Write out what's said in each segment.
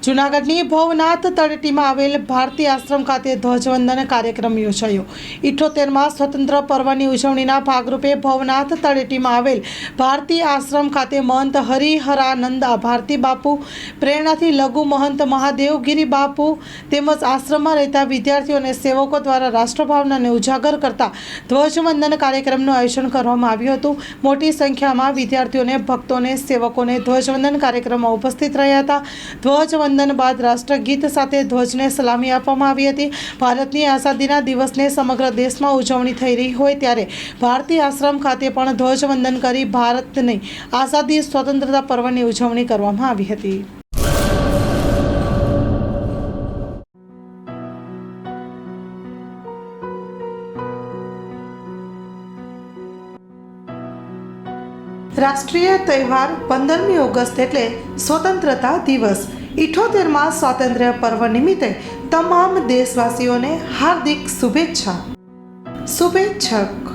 જૂનાગઢની ભવનાથ તળેટીમાં આવેલ ભારતી આશ્રમ ખાતે ધ્વજવંદન કાર્યક્રમ યોજાયો। 78માં સ્વતંત્ર પર્વની ઉજવણીના ભાગરૂપે ભવનાથ તળેટીમાં આવેલ ભારતી આશ્રમ ખાતે મહંત હરિહરાનંદા ભારતી બાપુ, પ્રેરણાથી લઘુ મહંત મહાદેવગીરી બાપુ તેમજ આશ્રમમાં રહેતા વિદ્યાર્થીઓ અને સેવકો દ્વારા રાષ્ટ્રભાવનાને ઉજાગર કરતા ધ્વજવંદન કાર્યક્રમનું આયોજન કરવામાં આવ્યું હતું। મોટી સંખ્યામાં વિદ્યાર્થીઓને, ભક્તોને, સેવકોને ધ્વજવંદન કાર્યક્રમમાં ઉપસ્થિત રહ્યા હતા। ધ્વજવંદન બાદ રાષ્ટ્રગીત સાથે ધ્વજને સલામી આપવામાં આવી હતી। ભારતની આઝાદીના દિવસને સમગ્ર દેશમાં ઉજવણી થઈ રહી હોય ત્યારે ભારતી આશ્રમ ખાતે પણ ધ્વજવંદન કરી ભારતની આઝાદી સ્વતંત્રતા પર્વની ઉજવણી કરવામાં આવી હતી। રાષ્ટ્રીય તહેવાર 15મી ઓગસ્ટ એટલે સ્વતંત્રતા દિવસ। 78માં સ્વાતંત્ર્ય પર્વ નિમિત્તે તમામ દેશવાસીઓને હાર્દિક શુભેચ્છા। શુભેચ્છક।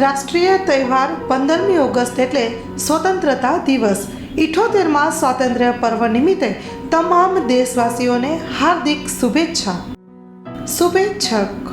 રાષ્ટ્રીય તહેવાર 15મી ઓગસ્ટ એટલે સ્વતંત્રતા દિવસ। 78માં સ્વાતંત્ર્ય પર્વ નિમિત્તે તમામ દેશવાસીઓને હાર્દિક શુભેચ્છા। શુભેચ્છક।